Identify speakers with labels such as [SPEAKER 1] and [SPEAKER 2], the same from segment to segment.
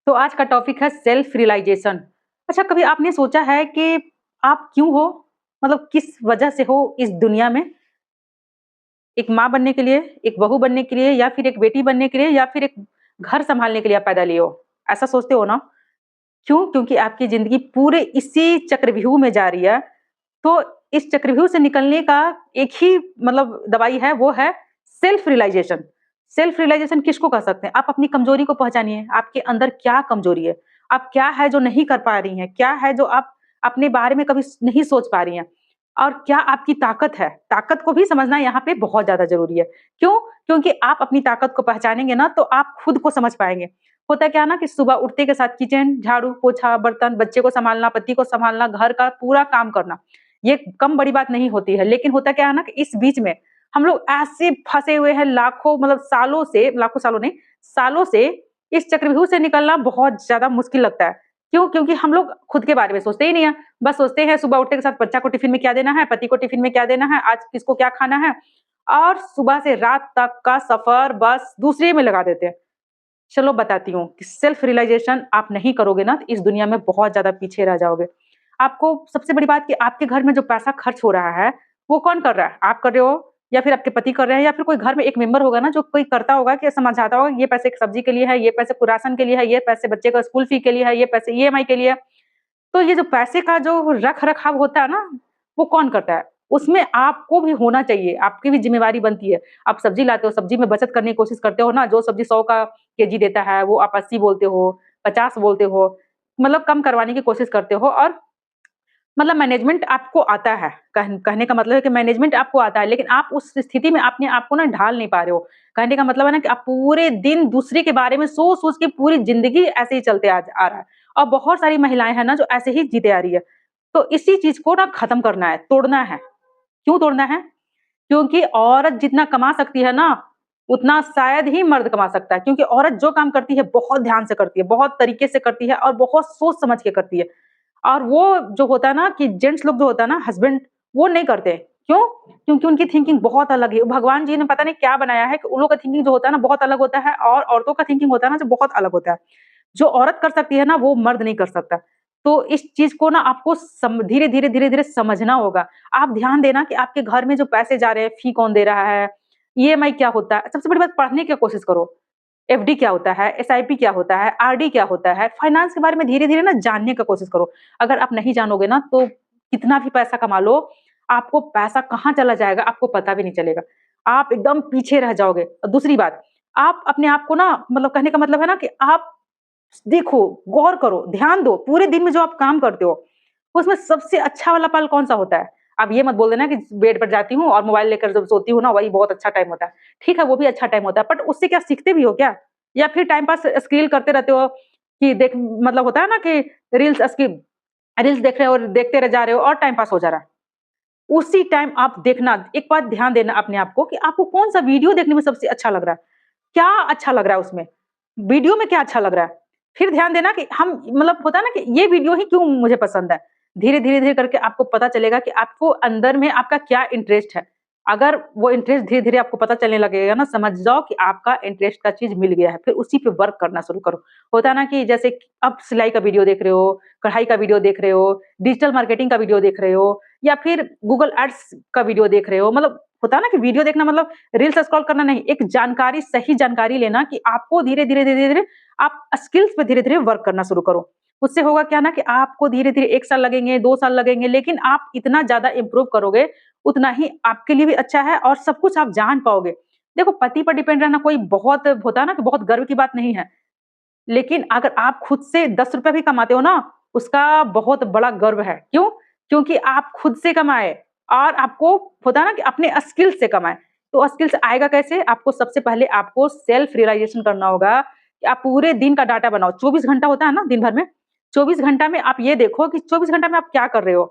[SPEAKER 1] तो आज का टॉपिक है सेल्फ रियलाइजेशन। अच्छा, कभी आपने सोचा है कि आप क्यों हो? मतलब किस वजह से हो इस दुनिया में? एक माँ बनने के लिए, एक बहू बनने के लिए या फिर एक बेटी बनने के लिए या फिर एक घर सँभालने के लिए आप पैदा लिए हो? ऐसा सोचते हो ना? क्यों? क्योंकि आपकी ज़िंदगी पूरे इसी चक्रव्यूह में जा रही है। तो इस चक्रव्यूह से निकलने का एक ही मतलब दवाई है, वो है सेल्फ रियलाइजेशन। सेल्फ रियलाइजेशन किसको कह सकते हैं? आप अपनी कमज़ोरी को पहचानिए, आपके अंदर क्या कमज़ोरी है? आप क्या है जो नहीं कर पा रही हैं? क्या है जो आप अपने बारे में कभी नहीं सोच पा रही हैं? और क्या आपकी ताकत है? ताकत को भी समझना यहाँ पे बहुत ज़्यादा ज़रूरी है। क्यों? क्योंकि आप अपनी ताकत को पहचानेंगे ना, तो आप खुद को समझ पाएँगे। होता क्या है ना कि सुबह उठते के साथ किचन, झाड़ू, पोछा, बर्तन, बच्चे को सँभालना, पति को सँभालना, घर का पूरा काम करना, ये कम बड़ी बात नहीं होती है। लेकिन होता क्या है ना कि इस बीच में हम लोग ऐसे फँसे हुए हैं लाखों मतलब सालों से लाखों सालों नहीं, सालों से इस चक्रव्यूह से निकलना बहुत ज़्यादा मुश्किल लगता है। क्यों? क्योंकि हम लोग खुद के बारे में सोचते ही नहीं है। बस सोचते हैं सुबह उठने के साथ बच्चा को टिफ़िन में क्या देना है, पति को टिफ़िन में क्या देना है, आज किसको क्या खाना है और सुबह से रात तक का सफ़र बस दूसरे में लगा देते हैं। चलो बताती हूँ कि सेल्फ रियलाइज़ेशन आप नहीं करोगे ना, तो इस दुनिया में बहुत ज़्यादा पीछे रह जाओगे। आपको सबसे बड़ी बात कि आपके घर में जो पैसा खर्च हो रहा है, वो कौन कर रहा है? आप कर रहे हो या फिर आपके पति कर रहे हैं या फिर कोई घर में एक मेंबर होगा ना, जो कोई करता होगा कि समझाता होगा, ये पैसे सब्ज़ी के लिए है, ये पैसे राशन के लिए है, ये पैसे बच्चे का स्कूल फी के लिए है, ये पैसे ईएमआई के लिए है। तो ये जो पैसे का जो रख-रखाव होता है ना, वो कौन करता है? उसमें आपको भी होना चाहिए, आपकी भी ज़िम्मेवारी बनती है। आप सब्ज़ी लाते हो, सब्ज़ी में बचत करने की कोशिश करते हो ना, जो सब्ज़ी 100 का केजी देता है, वो आप 80 बोलते हो, 50 बोलते हो, मतलब कम करवाने की कोशिश करते हो और मतलब मैनेजमेंट आपको आता है। कहने का मतलब है कि मैनेजमेंट आपको आता है, लेकिन आप उस स्थिति में अपने आप को ना ढाल नहीं पा रहे हो। कहने का मतलब है ना कि आप पूरे दिन दूसरे के बारे में सोच-सोच के पूरी ज़िंदगी ऐसे ही चलते आ रहा है और बहुत सारी महिलाएँ हैं ना, जो ऐसे ही जीते आ रही है। तो इसी चीज़ को ना खत्म करना है, तोड़ना है। क्यों तोड़ना है? क्योंकि औरत जितना कमा सकती है ना, उतना शायद ही मर्द कमा सकता है। क्योंकि औरत जो काम करती है, बहुत ध्यान से करती है, बहुत तरीके से करती है और बहुत सोच समझ के करती है। और वो जो होता है ना कि जेंट्स लोग जो होता है ना हस्बैंड, वो नहीं करते। क्यों? क्योंकि उनकी थिंकिंग बहुत अलग है। भगवान जी ने पता नहीं क्या बनाया है कि उन लोगों का थिंकिंग जो होता है ना बहुत अलग होता है और औरतों का थिंकिंग होता है ना जो बहुत अलग होता है। जो औरत कर सकती है ना वो मर्द नहीं कर सकता। तो इस चीज़ को ना आपको धीरे-धीरे, धीरे-धीरे समझना होगा। आप ध्यान देना कि आपके घर में जो पैसे जा रहे हैं, फ़ी कौन दे रहा है, ईएमआई क्या होता है? सबसे बड़ी बात पढ़ने की कोशिश करो। एफडी क्या होता है, एसआईपी क्या होता है, आरडी क्या होता है, फाइनेंस के बारे में धीरे-धीरे ना जानने का कोशिश करो। अगर आप नहीं जानोगे ना तो कितना भी पैसा कमा लो, आपको पैसा कहाँ चला जाएगा आपको पता भी नहीं चलेगा। आप एकदम पीछे रह जाओगे। और दूसरी बात, आप अपने आप को ना मतलब कहने का मतलब है ना कि आप देखो, गौर करो, ध्यान दो, पूरे दिन में जो आप काम करते हो, उसमें सबसे अच्छा वाला पल कौन-सा होता है? आप ये मत बोल देना कि बेड पर जाती हूँ और मोबाइल लेकर जब सोती हूँ ना, वही बहुत अच्छा टाइम होता है। ठीक है, वो भी अच्छा टाइम होता है, बट उससे क्या सीखते भी हो क्या? या फिर टाइम पास स्क्रॉल करते रहते हो कि देख मतलब होता है ना कि रील्स देख रहे हो और देखते रह जा रहे हो और टाइम पास हो जा रहा है। उसी टाइम आप देखना, एक बार ध्यान देना अपने आप को कि आपको कौन-सा वीडियो देखने में सबसे अच्छा लग रहा है? क्या अच्छा लग रहा है उसमें? वीडियो में क्या अच्छा लग रहा है? फिर ध्यान देना कि हम मतलब होता है ना कि ये वीडियो ही क्यों मुझे पसंद है? धीरे-धीरे करके आपको पता चलेगा कि आपको अंदर में आपका क्या इंटरेस्ट है। अगर वो इंटरेस्ट धीरे-धीरे आपको पता चलने लगेगा ना, समझ जाओ कि आपका इंटरेस्ट का चीज़ मिल गया है, फिर उसी पे वर्क करना शुरू करो। होता है ना कि जैसे कि आप सिलाई का वीडियो देख रहे हो, कढ़ाई का वीडियो देख रहे हो, डिजिटल मार्केटिंग का वीडियो देख रहे हो या फिर गूगल एड्स का वीडियो देख रहे हो, मतलब होता है ना कि वीडियो देखना मतलब रील्स स्क्रॉल करना नहीं, एक जानकारी सही जानकारी लेना कि आपको धीरे-धीरे, धीरे-धीरे आप स्किल्स पे धीरे-धीरे वर्क करना शुरू करो। उससे होगा क्या ना कि आपको धीरे-धीरे 1 साल लगेंगे, 2 साल लगेंगे, लेकिन आप इतना ज़्यादा इम्प्रूव करोगे, उतना ही आपके लिए भी अच्छा है और सब कुछ आप जान पाओगे। देखो, पति पर डिपेंड रहना कोई बहुत होता है ना कि बहुत गर्व की बात नहीं है। लेकिन अगर आप खुद से ₹10 भी कमाते हो ना, उसका बहुत बड़ा गर्व है। क्यों? क्योंकि आप खुद से कमाए और आपको होता है ना कि अपने स्किल से कमाए। तो स्किल्स आएगा कैसे? आपको सबसे पहले आपको सेल्फ रियलाइज़ेशन करना होगा कि आप पूरे दिन का डाटा बनाओ। 24 घंटा होता है ना दिन भर में, 24 घंटा में आप ये देखो कि 24 घंटा में आप क्या कर रहे हो?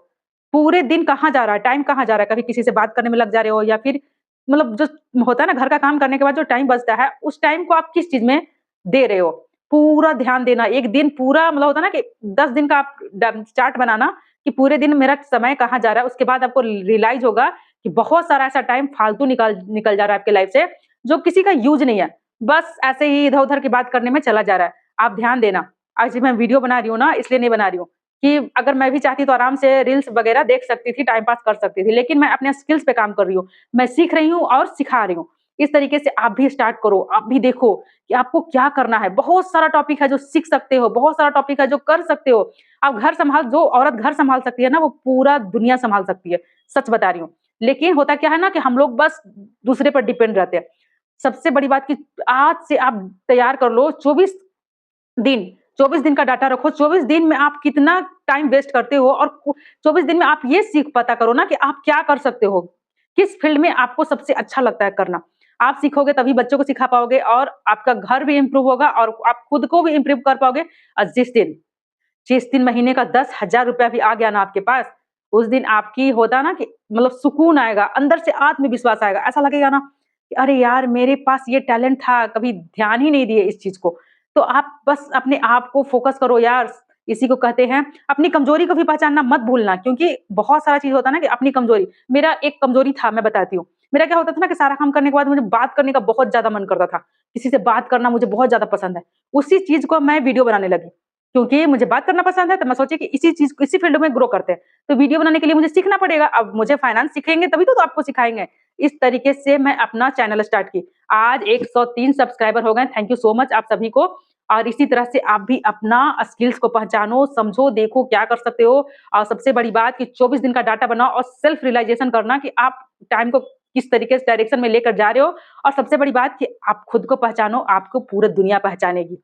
[SPEAKER 1] पूरे दिन कहाँ जा रहा है, टाइम कहाँ जा रहा है? कभी किसी से बात करने में लग जा रहे हो या फिर मतलब जो होता है ना घर का काम करने के बाद जो टाइम बचता है, उस टाइम को आप किस चीज़ में दे रहे हो? पूरा ध्यान देना, एक दिन पूरा मतलब होता है ना कि 10 दिन का आप चार्ट बनाना कि पूरे दिन मेरा समय कहाँ जा रहा है, उसके बाद आपको रियलाइज़ होगा कि बहुत सारा ऐसा टाइम फालतू निकल निकल जा रहा है आपकी लाइफ से, जो किसी का यूज़ नहीं है। बस ऐसे ही इधर-उधर की बात करने में चला जा रहा है। आप ध्यान देना, आज मैं वीडियो बना रही हूँ ना, इसलिए नहीं बना रही हूँ कि अगर मैं भी चाहती तो आराम से रील्स वगैरह देख सकती थी, टाइम पास कर सकती थी। लेकिन मैं अपने स्किल्स पे काम कर रही हूँ। मैं सीख रही हूँ और सिखा रही हूँ। इस तरीके से आप भी स्टार्ट करो, आप भी देखो कि आपको क्या करना है। बहुत सारा टॉपिक है जो सीख सकते हो, बहुत सारा टॉपिक है जो कर सकते हो। आप घर सँभाल जो औरत घर सँभाल सकती है ना, वो पूरा दुनिया सँभाल सकती है। सच बता रही हूँ। लेकिन होता क्या है ना कि हम लोग बस दूसरे पर डिपेंड रहते हैं। सबसे बड़ी बात कि आज से आप तैयार कर लो 24 दिन, 24 दिन का डाटा रखो, 24 दिन में आप कितना टाइम वेस्ट करते हो और 24 दिन में आप ये सीख पता करो ना कि आप क्या कर सकते हो, किस फील्ड में आपको सबसे अच्छा लगता है करना। आप सीखोगे तभी बच्चों को सिखा पाओगे और आपका घर भी इम्प्रूव होगा और आप खुद को भी इम्प्रूव कर पाओगे। जिस दिन महीने का 10,000 रुपया भी आ गया ना आपके पास, उस दिन आपकी होता ना कि मतलब सुकून आएगा, अंदर से आत्मविश्वास आएगा। ऐसा लगेगा ना कि अरे यार! मेरे पास ये टैलेंट था, कभी ध्यान ही नहीं दिए इस चीज़ को। तो आप बस अपने आप को फ़ोकस करो यार, इसी को कहते हैं अपनी कमज़ोरी को भी पहचानना मत भूलना क्योंकि बहुत सारा चीज़ होता है ना कि अपनी कमज़ोरी मेरा एक कमज़ोरी था, मैं बताती हूँ। मेरा क्या होता था ना कि सारा काम करने के बाद मुझे बात करने का बहुत ज़्यादा मन करता था। किसी से बात करना मुझे बहुत ज़्यादा पसंद है। उसी चीज़ को मैं वीडियो बनाने लगी। क्योंकि मुझे बात करना पसंद है, तो मैं सोची कि इसी चीज़ को इसी फ़ील्ड में ग्रो करते हैं। तो वीडियो बनाने के लिए मुझे सीखना पड़ेगा। अब मुझे फाइनेंस सीखेंगे तभी तो आपको सिखाएँगे। इस तरीके से मैं अपना चैनल स्टार्ट की। आज 103 सब्सक्राइबर हो गए। थैंक यू सो मच आप सभी को। और इसी तरह से आप भी अपना स्किल्स को पहचानो, समझो, देखो क्या कर सकते हो। और सबसे बड़ी बात कि 24 दिन का डाटा बनाओ और सेल्फ रियलाइज़ेशन करना कि आप टाइम को किस तरीके से डायरेक्शन में लेकर जा रहे हो। और सबसे बड़ी बात कि आप खुद को पहचानो, आपको पूरी दुनिया पहचानेगी।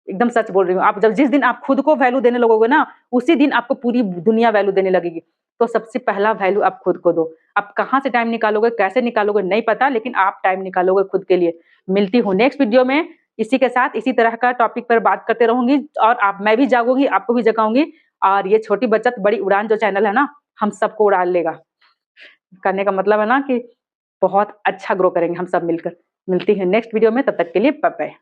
[SPEAKER 1] एकदम सच बोल रही हूँ। आप जब जिस दिन आप खुद को वैल्यू देने लगोगे ना, उसी दिन आपको पूरी दुनिया वैल्यू देने लगेगी। तो सबसे पहला वैल्यू आप खुद को दो। आप कहाँ से टाइम निकालोगे, कैसे निकालोगे नहीं पता लेकिन आप टाइम निकालोगे खुद के लिए। मिलती हूँ नेक्स्ट वीडियो में, इसी के साथ इसी तरह का टॉपिक पर बात करते रहूँगी और आप मैं भी जागूँगी, आपको भी जगाऊँगी और ये छोटी बचत बड़ी उड़ान जो चैनल है ना, हम सबको उड़ा लेगा। करने का मतलब है ना कि बहुत अच्छा ग्रो करेंगे हम सब मिलकर। मिलती हैं नेक्स्ट वीडियो में, तब तक के लिए बाय बाय।